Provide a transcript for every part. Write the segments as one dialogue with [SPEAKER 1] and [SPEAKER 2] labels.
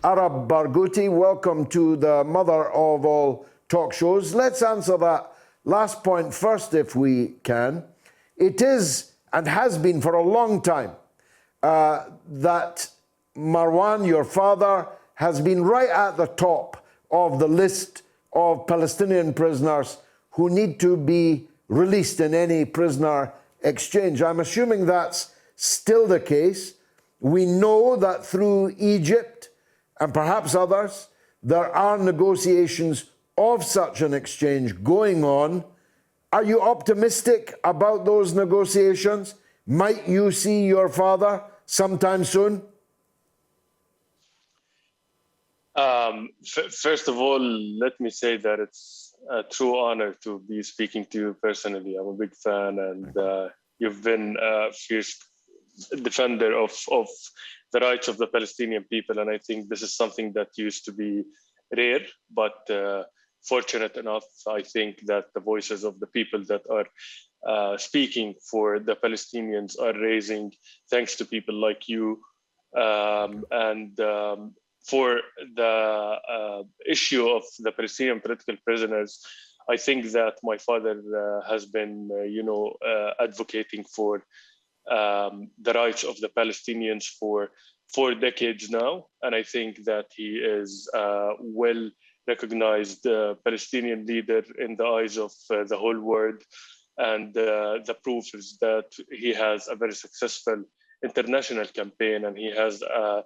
[SPEAKER 1] Arab Barghouti, welcome to the mother of all talk shows. Let's answer that last point first, if we can. It is, and has been for a long time, that Marwan, your father, has been right at the top of the list of Palestinian prisoners who need to be released in any prisoner exchange. I'm assuming that's still the case. We know that through Egypt and perhaps others, there are negotiations of such an exchange going on. Are you optimistic about those negotiations? Might you see your father sometime soon?
[SPEAKER 2] First of all, let me say that it's a true honor to be speaking to you personally. I'm a big fan, and you've been a fierce defender of the rights of the Palestinian people. And I think this is something that used to be rare, but fortunate enough, I think that the voices of the people that are speaking for the Palestinians are raising, thanks to people like you. For the issue of the Palestinian political prisoners, I think that my father has been, advocating for the rights of the Palestinians for 4 decades now. And I think that he is a well-recognized Palestinian leader in the eyes of the whole world. And the proof is that he has a very successful international campaign, and he has a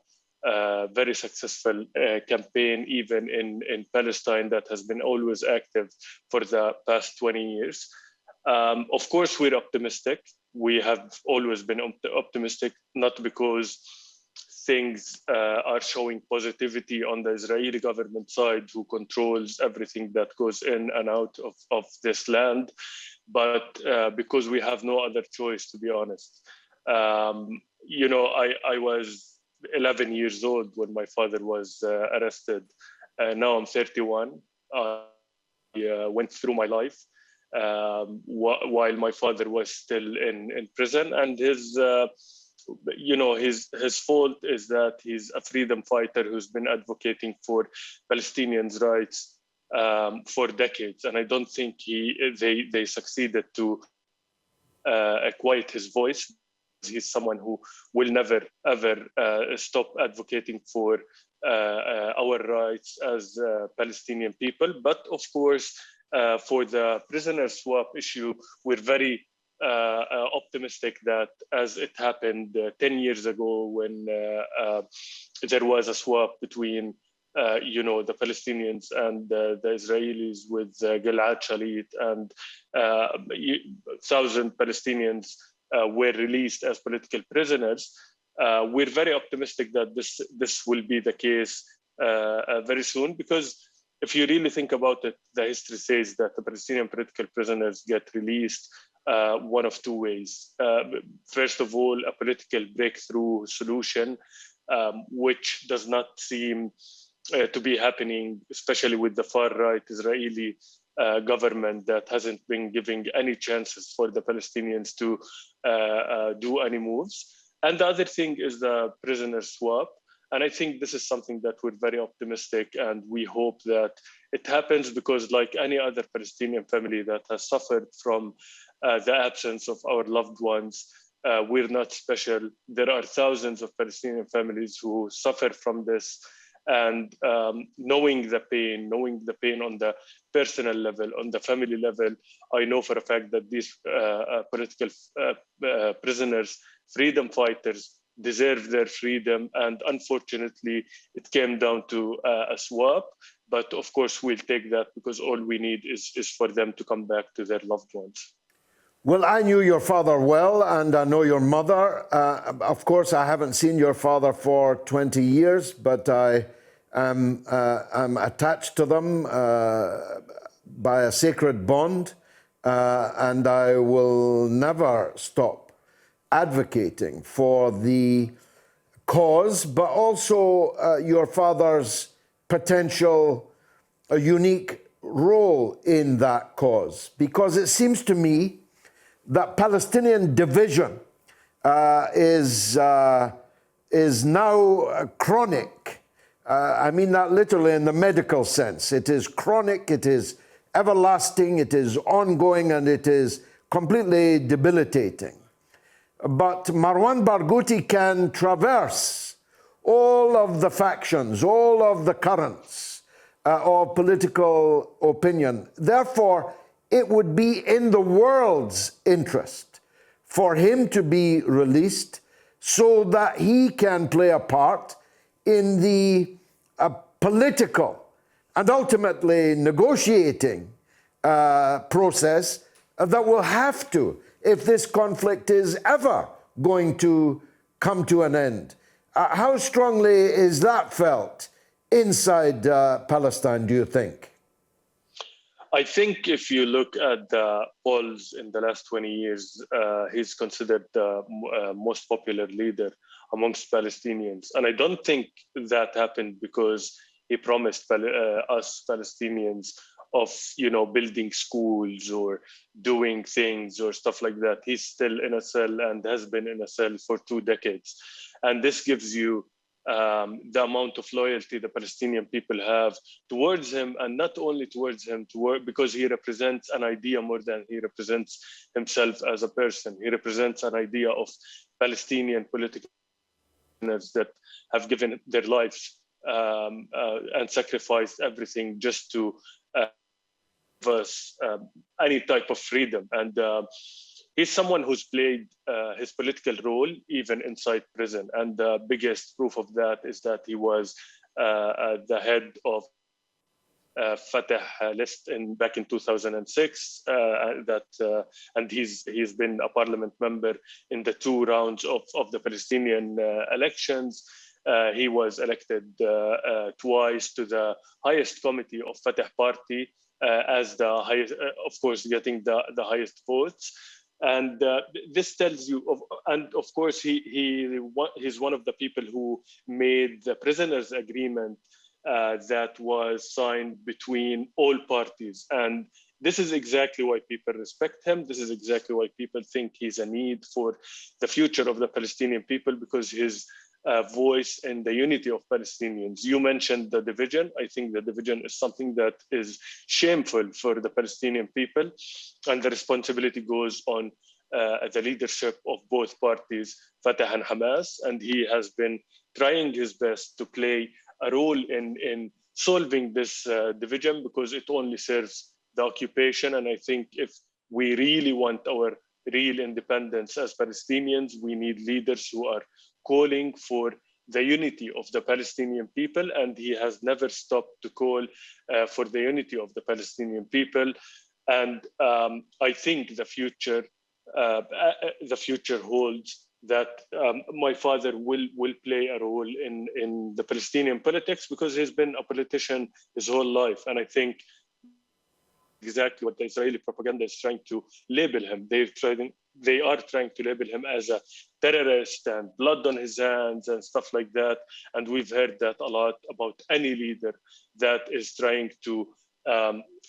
[SPEAKER 2] very successful campaign even in Palestine that has been always active for the past 20 years. Of course, we're optimistic. We have always been optimistic, not because things are showing positivity on the Israeli government side, who controls everything that goes in and out of this land, but because we have no other choice, to be honest. I was 11 years old when my father was arrested. Now I'm 31. I went through my life while my father was still in prison, and his fault is that he's a freedom fighter who's been advocating for Palestinians' rights for decades, and I don't think they succeeded to quiet his voice. He's someone who will never, ever stop advocating for our rights as Palestinian people. But of course, for the prisoner swap issue, we're very optimistic that, as it happened 10 years ago when there was a swap between the Palestinians and the Israelis with Gilad Shalit, and 1,000 Palestinians were released as political prisoners. We're very optimistic that this will be the case very soon, because if you really think about it, the history says that the Palestinian political prisoners get released one of 2 ways. First of all, a political breakthrough solution, which does not seem to be happening, especially with the far-right Israeli government that hasn't been giving any chances for the Palestinians to do any moves. And the other thing is the prisoner swap. And I think this is something that we're very optimistic, and we hope that it happens, because like any other Palestinian family that has suffered from the absence of our loved ones, we're not special. There are thousands of Palestinian families who suffer from this. And knowing the pain on the personal level, on the family level, I know for a fact that these political prisoners, freedom fighters, deserve their freedom. And unfortunately, it came down to a swap. But of course, we'll take that, because all we need is for them to come back to their loved ones.
[SPEAKER 1] Well, I knew your father well, and I know your mother. Of course, I haven't seen your father for 20 years, but I am attached to them by a sacred bond, and I will never stop advocating for the cause, but also your father's potential unique role in that cause. Because it seems to me that Palestinian division is now chronic I mean that literally in the medical sense. It is chronic, it is everlasting, it is ongoing, and it is completely debilitating. But Marwan Barghouti can traverse all of the factions, all of the currents of political opinion. Therefore, it would be in the world's interest for him to be released so that he can play a part in the political and ultimately negotiating process that will have to, if this conflict is ever going to come to an end. How strongly is that felt inside Palestine, do you think?
[SPEAKER 2] I think if you look at the polls in the last 20 years, he's considered the most popular leader amongst Palestinians. And I don't think that happened because he promised us Palestinians of, building schools or doing things or stuff like that. He's still in a cell and has been in a cell for 2 decades. And this gives you the amount of loyalty the Palestinian people have towards him, and not only towards him, because he represents an idea more than he represents himself as a person. He represents an idea of Palestinian political prisoners that have given their lives and sacrificed everything just to give us any type of freedom. And he's someone who's played his political role even inside prison. And the biggest proof of that is that he was the head of Fatah list back in 2006. And he's been a parliament member in the 2 rounds of the Palestinian elections. He was elected twice to the highest committee of Fatah party as the highest, of course, getting the highest votes. And this tells you, and of course, he's one of the people who made the prisoners' agreement that was signed between all parties. And this is exactly why people respect him. This is exactly why people think he's a need for the future of the Palestinian people, because his voice and the unity of Palestinians. You mentioned the division. I think the division is something that is shameful for the Palestinian people, and the responsibility goes on the leadership of both parties, Fatah and Hamas, and he has been trying his best to play a role in solving this division, because it only serves the occupation. And I think if we really want our real independence as Palestinians, we need leaders who are calling for the unity of the Palestinian people, and he has never stopped to call for the unity of the Palestinian people. And I think the future holds that my father will play a role in the Palestinian politics, because he's been a politician his whole life. And I think exactly what the Israeli propaganda is trying to label him. They are trying to label him as a terrorist and blood on his hands and stuff like that. And we've heard that a lot about any leader that is trying to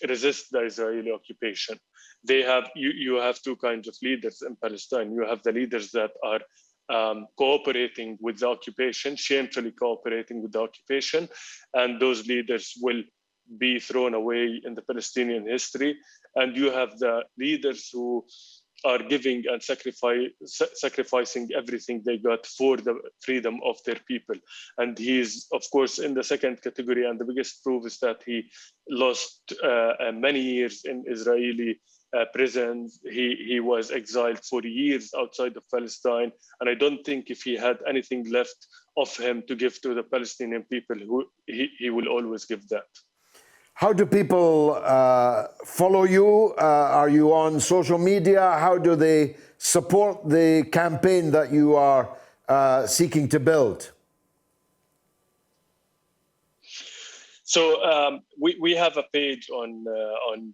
[SPEAKER 2] resist the Israeli occupation. You have 2 kinds of leaders in Palestine. You have the leaders that are cooperating with the occupation, shamefully cooperating with the occupation, and those leaders will be thrown away in the Palestinian history. And you have the leaders who are giving and sacrificing everything they got for the freedom of their people. And he's, of course, in the second category. And the biggest proof is that he lost many years in Israeli prisons. He was exiled for years outside of Palestine. And I don't think if he had anything left of him to give to the Palestinian people, he will always give that.
[SPEAKER 1] How do people follow you? Are you on social media? How do they support the campaign that you are seeking to build?
[SPEAKER 2] So we have a page on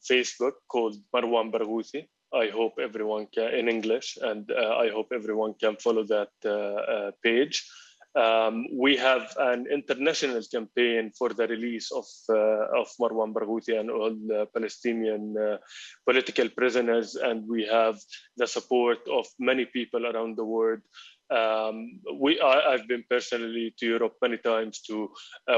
[SPEAKER 2] Facebook called Marwan Barghouti. I hope everyone can, in English, and I hope everyone can follow that page. We have an international campaign for the release of Marwan Barghouti and all Palestinian political prisoners, and we have the support of many people around the world I've been personally to Europe many times to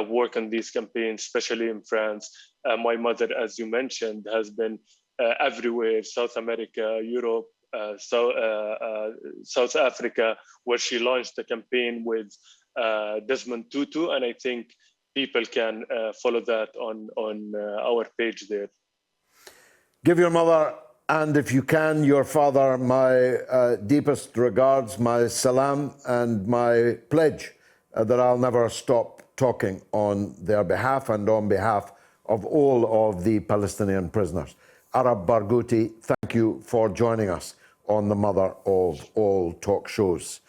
[SPEAKER 2] work on these campaigns, especially in France. My mother, as you mentioned, has been everywhere: South America, Europe, South Africa, where she launched the campaign with Desmond Tutu, and I think people can follow that on our page there.
[SPEAKER 1] Give your mother, and if you can, your father, my deepest regards, my salam, and my pledge that I'll never stop talking on their behalf and on behalf of all of the Palestinian prisoners. Arab Barghouti, thank you for joining us on the Mother of All Talk Shows.